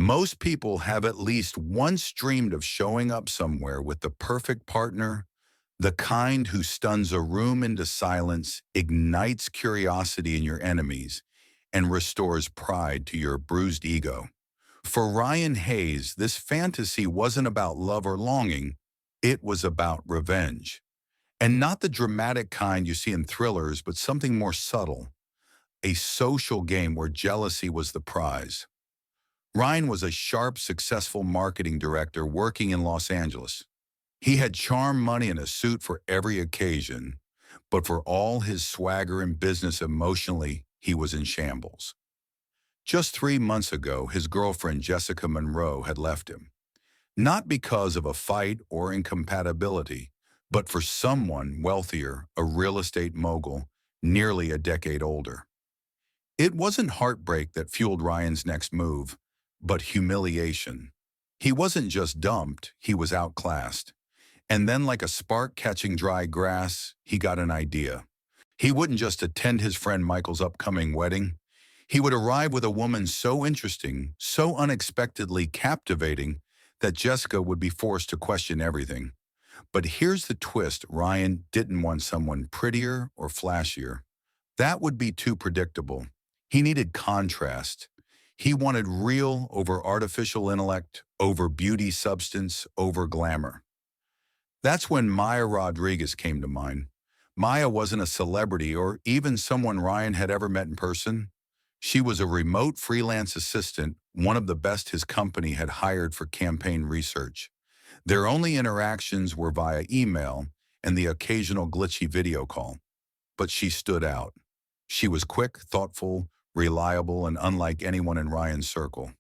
Most people have at least once dreamed of showing up somewhere with the perfect partner, the kind who stuns a room into silence, ignites curiosity in your enemies, and restores pride to your bruised ego. For Ryan Hayes, this fantasy wasn't about love or longing, it was about revenge. And not the dramatic kind you see in thrillers, but something more subtle, a social game where jealousy was the prize. Ryan was a sharp, successful marketing director working in Los Angeles. He had charm, money, and a suit for every occasion, but for all his swagger and business emotionally, he was in shambles. Just 3 months ago, his girlfriend Jessica Monroe had left him, not because of a fight or incompatibility, but for someone wealthier, a real estate mogul, nearly a decade older. It wasn't heartbreak that fueled Ryan's next move, but humiliation. He wasn't just dumped, he was outclassed. And then, like a spark catching dry grass, he got an idea. He wouldn't just attend his friend Michael's upcoming wedding. He would arrive with a woman so interesting, so unexpectedly captivating, that Jessica would be forced to question everything. But here's the twist: Ryan didn't want someone prettier or flashier. That would be too predictable. He needed contrast. He wanted real over artificial intellect, over beauty substance, over glamour. That's when Maya Rodriguez came to mind. Maya wasn't a celebrity or even someone Ryan had ever met in person. She was a remote freelance assistant, one of the best his company had hired for campaign research. Their only interactions were via email and the occasional glitchy video call. But she stood out. She was quick, thoughtful, reliable, and unlike anyone in Ryan's circle.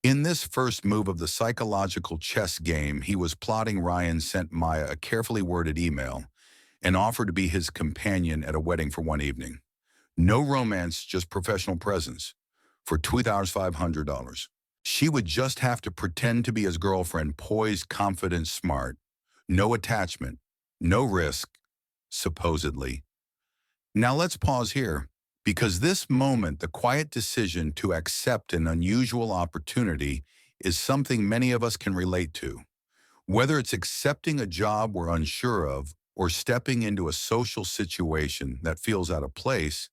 In this first move of the psychological chess game he was plotting, Ryan sent Maya a carefully worded email and offered to be his companion at a wedding for one evening. No romance, just professional presence for $2,500. She would just have to pretend to be his girlfriend, poised, confident, smart. No attachment, no risk, supposedly. Now let's pause here, because this moment, the quiet decision to accept an unusual opportunity, is something many of us can relate to. Whether it's accepting a job we're unsure of or stepping into a social situation that feels out of place,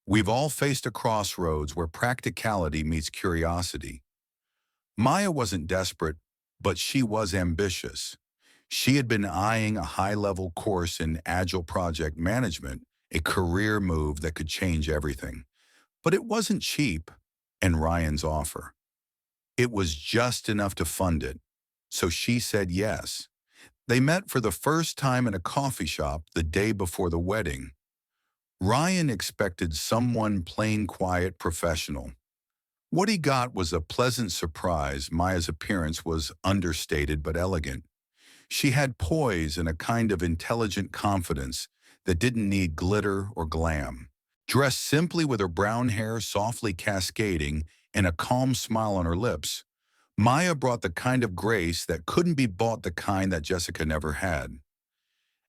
we've all faced a crossroads where practicality meets curiosity. Maya wasn't desperate, but she was ambitious. She had been eyeing a high-level course in agile project management, a career move that could change everything. But it wasn't cheap, and Ryan's offer. It was just enough to fund it. So she said yes. They met for the first time in a coffee shop the day before the wedding. Ryan expected someone plain, quiet, professional. What he got was a pleasant surprise. Maya's appearance was understated but elegant. She had poise and a kind of intelligent confidence that didn't need glitter or glam. Dressed simply with her brown hair softly cascading and a calm smile on her lips, Maya brought the kind of grace that couldn't be bought, the kind that Jessica never had.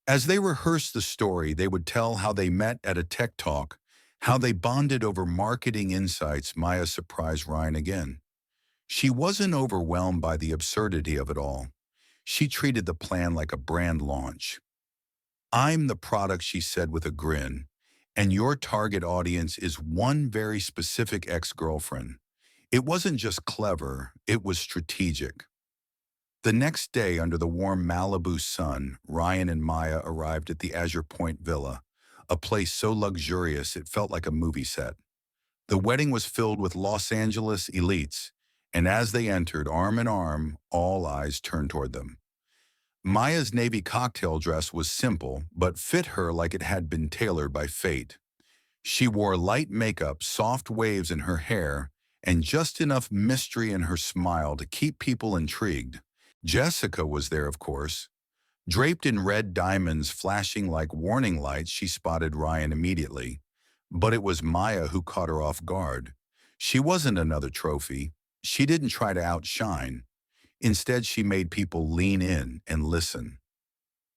As they rehearsed the story, they would tell how they met at a tech talk, how they bonded over marketing insights. Maya surprised Ryan again. She wasn't overwhelmed by the absurdity of it all. She treated the plan like a brand launch. "I'm the product," she said with a grin, "and your target audience is one very specific ex-girlfriend." It wasn't just clever, it was strategic. The next day, under the warm Malibu sun, Ryan and Maya arrived at the Azure Point Villa, a place so luxurious it felt like a movie set. The wedding was filled with Los Angeles elites, and as they entered, arm in arm, all eyes turned toward them. Maya's navy cocktail dress was simple, but fit her like it had been tailored by fate. She wore light makeup, soft waves in her hair, and just enough mystery in her smile to keep people intrigued. Jessica was there, of course. Draped in red diamonds flashing like warning lights, she spotted Ryan immediately. But it was Maya who caught her off guard. She wasn't another trophy. She didn't try to outshine. Instead, she made people lean in and listen.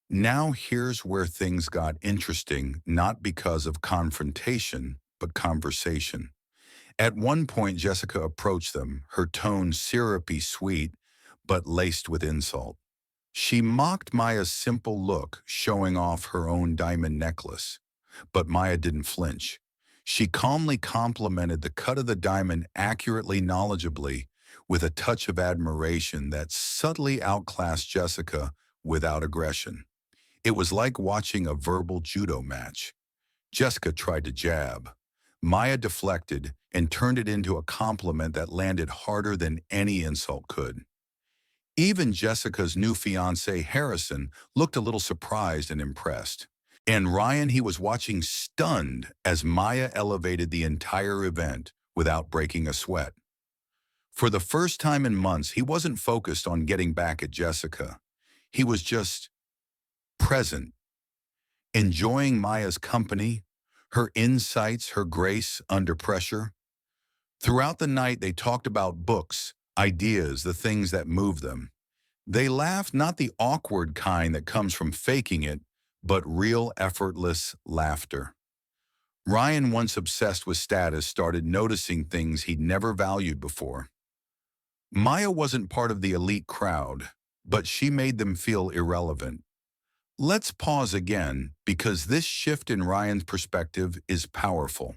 Now here's where things got interesting, not because of confrontation, but conversation. At one point, Jessica approached them, her tone syrupy sweet, but laced with insult. She mocked Maya's simple look, showing off her own diamond necklace. But Maya didn't flinch. She calmly complimented the cut of the diamond accurately, knowledgeably, with a touch of admiration that subtly outclassed Jessica without aggression. It was like watching a verbal judo match. Jessica tried to jab. Maya deflected and turned it into a compliment that landed harder than any insult could. Even Jessica's new fiancé, Harrison, looked a little surprised and impressed. And Ryan, he was watching stunned as Maya elevated the entire event without breaking a sweat. For the first time in months, he wasn't focused on getting back at Jessica. He was just present, enjoying Maya's company, her insights, her grace under pressure. Throughout the night, they talked about books, ideas, the things that move them. They laughed, not the awkward kind that comes from faking it, but real effortless laughter. Ryan, once obsessed with status, started noticing things he'd never valued before. Maya wasn't part of the elite crowd, but she made them feel irrelevant. Let's pause again, because this shift in Ryan's perspective is powerful.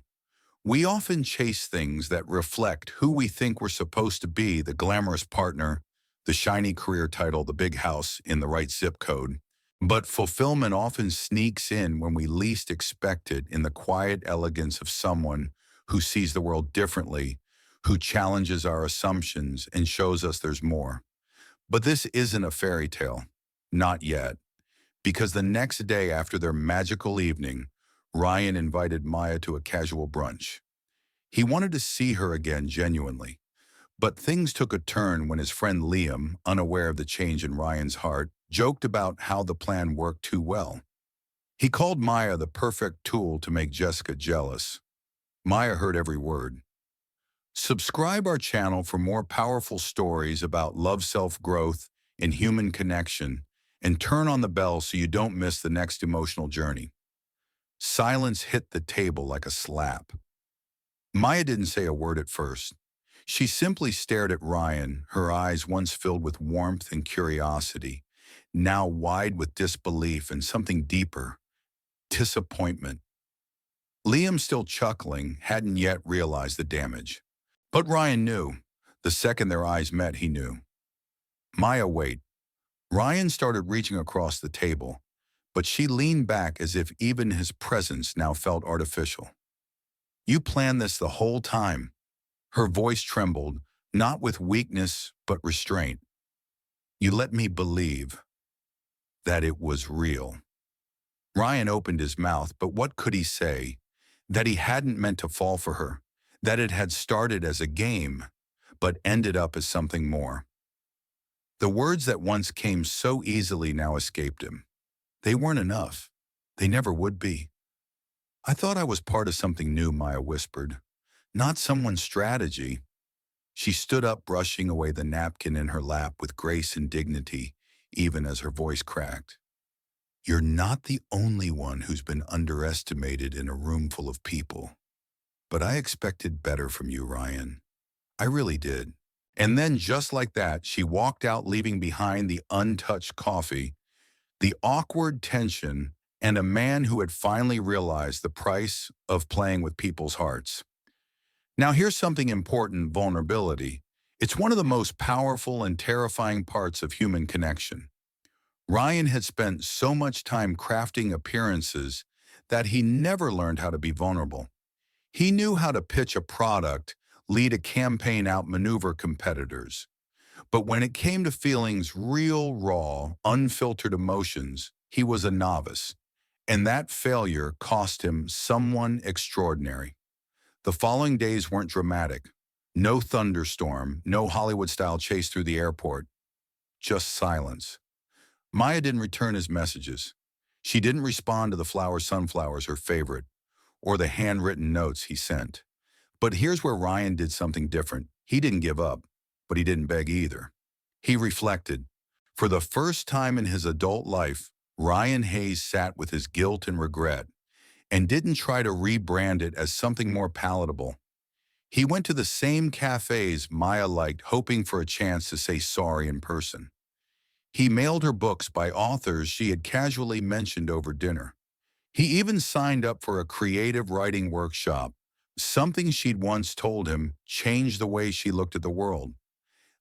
We often chase things that reflect who we think we're supposed to be: the glamorous partner, the shiny career title, the big house in the right zip code. But fulfillment often sneaks in when we least expect it, in the quiet elegance of someone who sees the world differently, who challenges our assumptions and shows us there's more. But this isn't a fairy tale. Not yet. Because the next day after their magical evening, Ryan invited Maya to a casual brunch. He wanted to see her again genuinely. But things took a turn when his friend Liam, unaware of the change in Ryan's heart, joked about how the plan worked too well. He called Maya the perfect tool to make Jessica jealous. Maya heard every word. Subscribe our channel for more powerful stories about love, self-growth, and human connection, and turn on the bell so you don't miss the next emotional journey. Silence hit the table like a slap. Maya didn't say a word at first. She simply stared at Ryan, her eyes once filled with warmth and curiosity, now wide with disbelief and something deeper: disappointment. Liam, still chuckling, hadn't yet realized the damage. But Ryan knew. The second their eyes met, he knew. Maya, wait. Ryan started reaching across the table, but she leaned back as if even his presence now felt artificial. You planned this the whole time. Her voice trembled, not with weakness, but restraint. You let me believe that it was real. Ryan opened his mouth, but what could he say? That he hadn't meant to fall for her, that it had started as a game, but ended up as something more. The words that once came so easily now escaped him. They weren't enough. They never would be. I thought I was part of something new, Maya whispered. Not someone's strategy. She stood up, brushing away the napkin in her lap with grace and dignity, even as her voice cracked. You're not the only one who's been underestimated in a room full of people. But I expected better from you, Ryan. I really did. And then, just like that, she walked out, leaving behind the untouched coffee, the awkward tension, and a man who had finally realized the price of playing with people's hearts. Now, here's something important: vulnerability. It's one of the most powerful and terrifying parts of human connection. Ryan had spent so much time crafting appearances that he never learned how to be vulnerable. He knew how to pitch a product, lead a campaign, outmaneuver competitors. But when it came to feelings, real, raw, unfiltered emotions, he was a novice. And that failure cost him someone extraordinary. The following days weren't dramatic. No thunderstorm, no Hollywood-style chase through the airport. Just silence. Maya didn't return his messages. She didn't respond to the sunflowers, her favorite, or the handwritten notes he sent. But here's where Ryan did something different. He didn't give up, but he didn't beg either. He reflected. For the first time in his adult life, Ryan Hayes sat with his guilt and regret, and didn't try to rebrand it as something more palatable. He went to the same cafes Maya liked, hoping for a chance to say sorry in person. He mailed her books by authors she had casually mentioned over dinner. He even signed up for a creative writing workshop, something she'd once told him changed the way she looked at the world.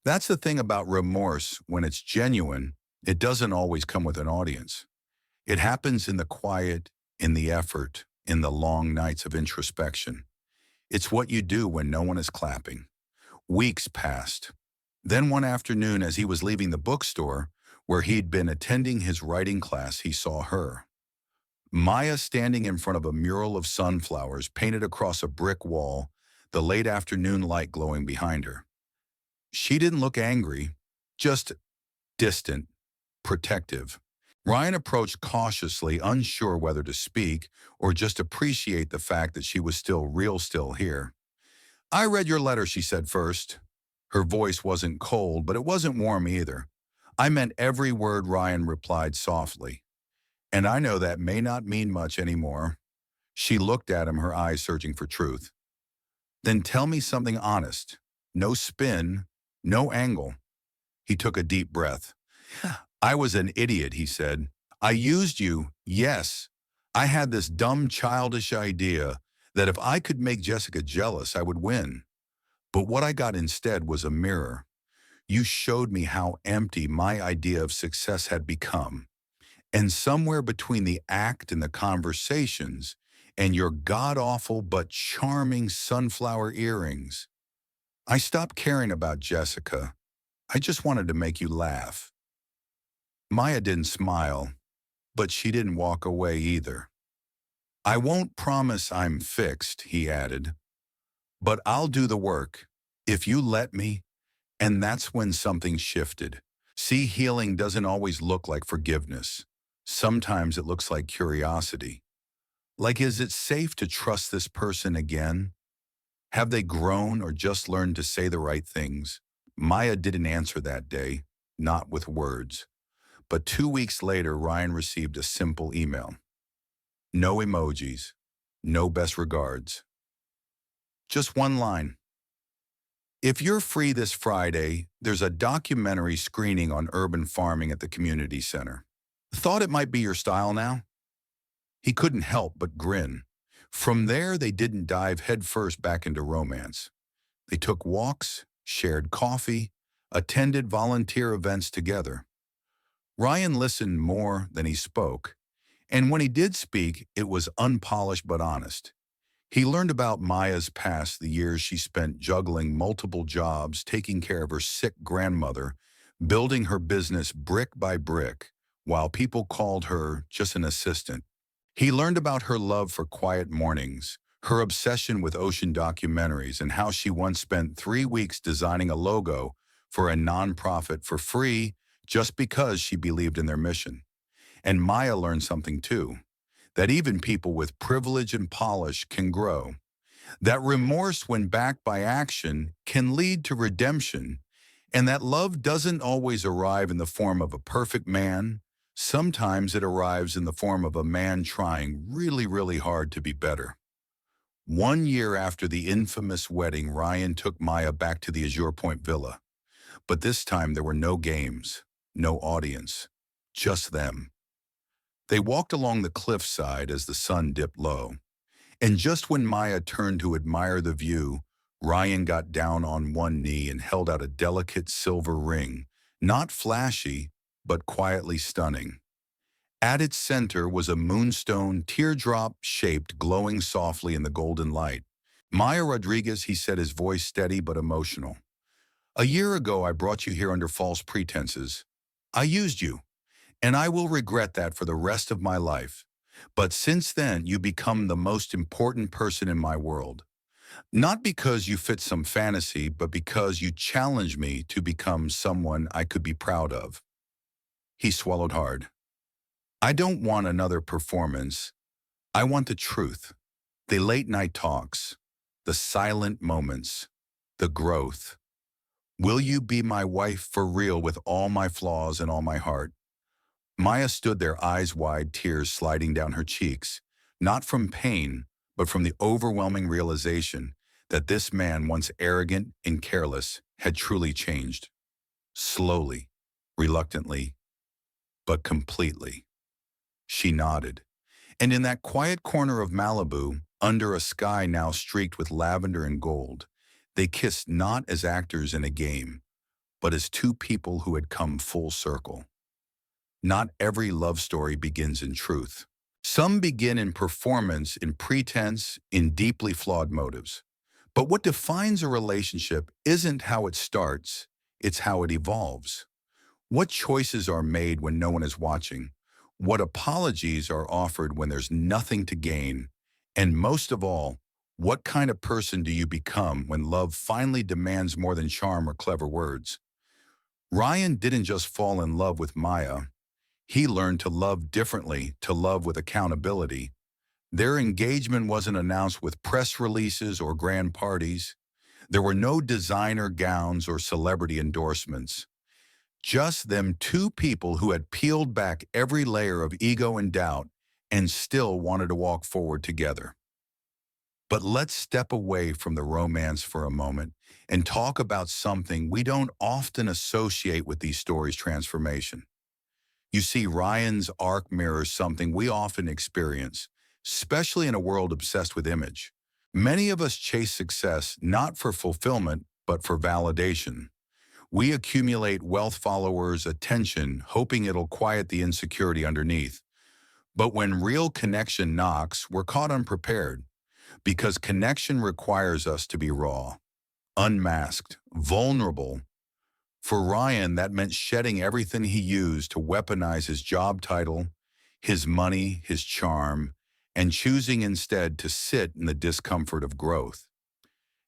That's the thing about remorse. When it's genuine, it doesn't always come with an audience. It happens in the quiet, in the effort, in the long nights of introspection. It's what you do when no one is clapping. Weeks passed. Then one afternoon, as he was leaving the bookstore, where he'd been attending his writing class, he saw her. Maya standing in front of a mural of sunflowers painted across a brick wall, the late afternoon light glowing behind her. She didn't look angry, just distant, protective. Ryan approached cautiously, unsure whether to speak or just appreciate the fact that she was still here. "I read your letter," she said first. Her voice wasn't cold, but it wasn't warm either. "I meant every word," Ryan replied softly. "And I know that may not mean much anymore." She looked at him, her eyes searching for truth. "Then tell me something honest. No spin, no angle." He took a deep breath. "I was an idiot," he said. "I used you, yes. I had this dumb, childish idea that if I could make Jessica jealous, I would win. But what I got instead was a mirror. You showed me how empty my idea of success had become. And somewhere between the act and the conversations and your god-awful but charming sunflower earrings, I stopped caring about Jessica. I just wanted to make you laugh." Maya didn't smile, but she didn't walk away either. "I won't promise I'm fixed," he added, "but I'll do the work, if you let me." And that's when something shifted. See, healing doesn't always look like forgiveness. Sometimes it looks like curiosity. Like, is it safe to trust this person again? Have they grown or just learned to say the right things? Maya didn't answer that day, not with words. But 2 weeks later, Ryan received a simple email. No emojis, no best regards. Just one line. "If you're free this Friday, there's a documentary screening on urban farming at the community center. Thought it might be your style now?" He couldn't help but grin. From there, they didn't dive headfirst back into romance. They took walks, shared coffee, attended volunteer events together. Ryan listened more than he spoke, and when he did speak, it was unpolished but honest. He learned about Maya's past, the years she spent juggling multiple jobs, taking care of her sick grandmother, building her business brick by brick, while people called her just an assistant. He learned about her love for quiet mornings, her obsession with ocean documentaries, and how she once spent 3 weeks designing a logo for a nonprofit for free just because she believed in their mission. And Maya learned something too, that even people with privilege and polish can grow. That remorse, when backed by action, can lead to redemption, and that love doesn't always arrive in the form of a perfect man. Sometimes it arrives in the form of a man trying really hard to be better. 1 year after the infamous wedding, Ryan took Maya back to the Azure Point Villa. But this time there were no games, no audience, just them. They walked along the cliffside as the sun dipped low. And just when Maya turned to admire the view, Ryan got down on one knee and held out a delicate silver ring, not flashy, but quietly stunning. At its center was a moonstone, teardrop-shaped, glowing softly in the golden light. "Maya Rodriguez," he said, his voice steady but emotional. "A year ago, I brought you here under false pretenses. I used you, and I will regret that for the rest of my life. But since then, you become the most important person in my world. Not because you fit some fantasy, but because you challenge me to become someone I could be proud of." He swallowed hard. "I don't want another performance. I want the truth. The late-night talks, the silent moments, the growth. Will you be my wife for real with all my flaws and all my heart?" Maya stood there, eyes wide, tears sliding down her cheeks, not from pain, but from the overwhelming realization that this man, once arrogant and careless, had truly changed. Slowly, reluctantly, but completely. She nodded. And in that quiet corner of Malibu, under a sky now streaked with lavender and gold, they kissed not as actors in a game, but as two people who had come full circle. Not every love story begins in truth. Some begin in performance, in pretense, in deeply flawed motives. But what defines a relationship isn't how it starts, it's how it evolves. What choices are made when no one is watching? What apologies are offered when there's nothing to gain? And most of all, what kind of person do you become when love finally demands more than charm or clever words? Ryan didn't just fall in love with Maya. He learned to love differently, to love with accountability. Their engagement wasn't announced with press releases or grand parties. There were no designer gowns or celebrity endorsements. Just them two people who had peeled back every layer of ego and doubt and still wanted to walk forward together. But let's step away from the romance for a moment and talk about something we don't often associate with these stories: transformation. You see, Ryan's arc mirrors something we often experience, especially in a world obsessed with image. Many of us chase success not for fulfillment, but for validation. We accumulate wealth, followers, attention, hoping it'll quiet the insecurity underneath. But when real connection knocks, we're caught unprepared, because connection requires us to be raw, unmasked, vulnerable. For Ryan, that meant shedding everything he used to weaponize his job title, his money, his charm, and choosing instead to sit in the discomfort of growth.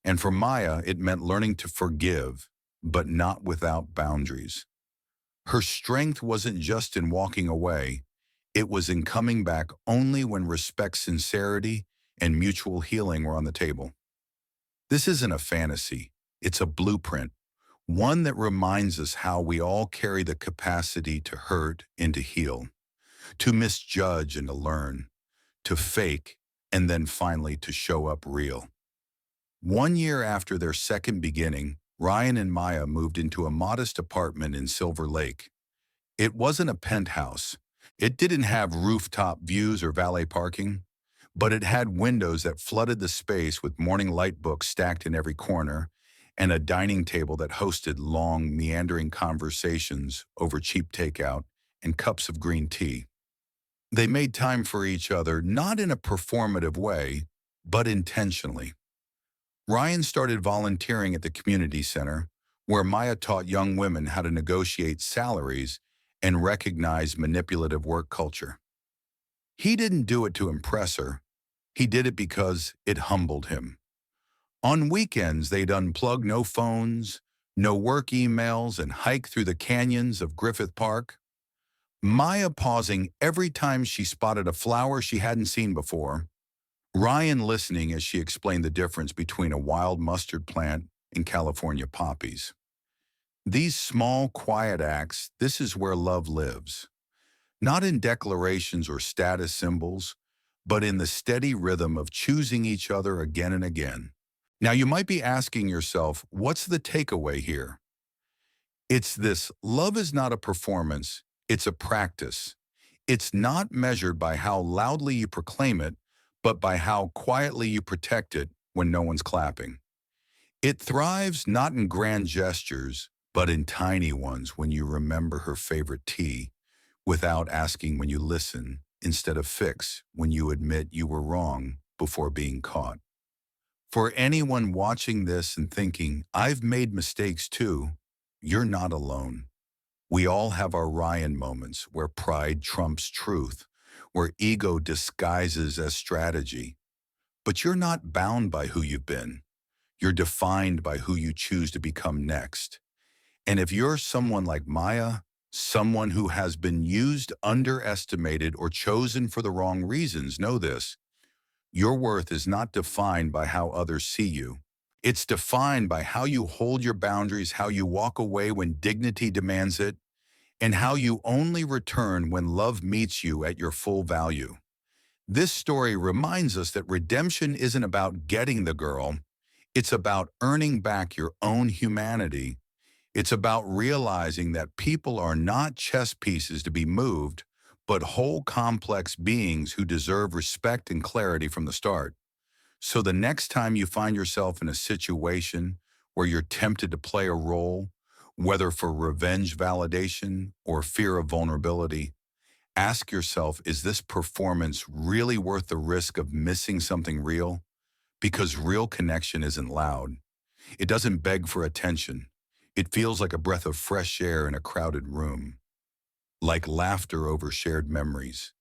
And for Maya, it meant learning to forgive, but not without boundaries. Her strength wasn't just in walking away, it was in coming back only when respect, sincerity, and mutual healing were on the table. This isn't a fantasy, it's a blueprint, one that reminds us how we all carry the capacity to hurt and to heal, to misjudge and to learn, to fake and then finally to show up real. 1 year after their second beginning, Ryan and Maya moved into a modest apartment in Silver Lake. It wasn't a penthouse. It didn't have rooftop views or valet parking, but it had windows that flooded the space with morning light books stacked in every corner and a dining table that hosted long, meandering conversations over cheap takeout and cups of green tea. They made time for each other, not in a performative way, but intentionally. Ryan started volunteering at the community center, where Maya taught young women how to negotiate salaries and recognize manipulative work culture. He didn't do it to impress her. He did it because it humbled him. On weekends, they'd unplug, no phones, no work emails, and hike through the canyons of Griffith Park. Maya pausing every time she spotted a flower she hadn't seen before, Ryan listening as she explained the difference between a wild mustard plant and California poppies. These small, quiet acts, this is where love lives. Not in declarations or status symbols, but in the steady rhythm of choosing each other again and again. Now you might be asking yourself, what's the takeaway here? It's this: love is not a performance, it's a practice. It's not measured by how loudly you proclaim it, but by how quietly you protect it when no one's clapping. It thrives not in grand gestures, but in tiny ones: when you remember her favorite tea without asking, when you listen instead of fix, when you admit you were wrong before being caught. For anyone watching this and thinking, I've made mistakes too, you're not alone. We all have our Ryan moments where pride trumps truth, where ego disguises as strategy. But you're not bound by who you've been. You're defined by who you choose to become next. And if you're someone like Maya, someone who has been used, underestimated, or chosen for the wrong reasons, know this: your worth is not defined by how others see you. It's defined by how you hold your boundaries, how you walk away when dignity demands it, and how you only return when love meets you at your full value. This story reminds us that redemption isn't about getting the girl, It's about earning back your own humanity. It's about realizing that people are not chess pieces to be moved, but whole complex beings who deserve respect and clarity from the start. So the next time you find yourself in a situation where you're tempted to play a role, whether for revenge validation or fear of vulnerability, ask yourself, is this performance really worth the risk of missing something real? Because real connection isn't loud. It doesn't beg for attention. It feels like a breath of fresh air in a crowded room, like laughter over shared memories,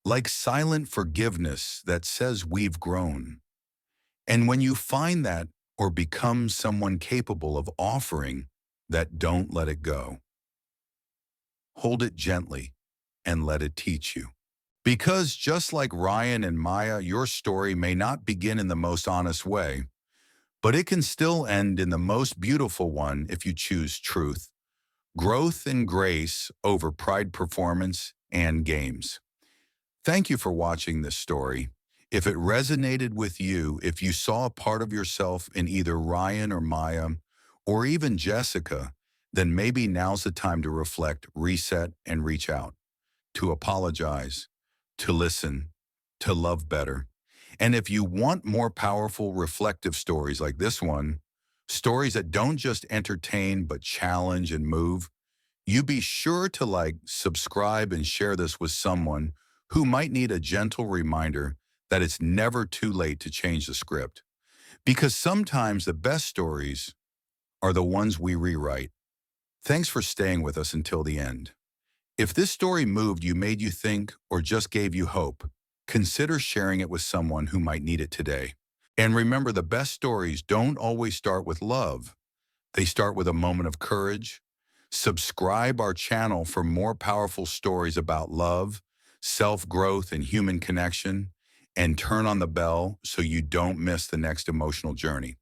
like silent forgiveness that says we've grown. And when you find that or become someone capable of offering that, don't let it go. Hold it gently and let it teach you. Because just like Ryan and Maya, your story may not begin in the most honest way, but it can still end in the most beautiful one if you choose truth, growth, and grace over pride, performance, and games. Thank you for watching this story. If it resonated with you, if you saw a part of yourself in either Ryan or Maya, or even Jessica, then maybe now's the time to reflect, reset, and reach out, to apologize, to listen, to love better. And if you want more powerful, reflective stories like this one, stories that don't just entertain but challenge and move, you be sure to like, subscribe, and share this with someone who might need a gentle reminder that it's never too late to change the script. Because sometimes the best stories are the ones we rewrite. Thanks for staying with us until the end. If this story moved you, made you think, or just gave you hope, consider sharing it with someone who might need it today. And remember, the best stories don't always start with love. They start with a moment of courage. Subscribe our channel for more powerful stories about love, self-growth, and human connection. And turn on the bell so you don't miss the next emotional journey.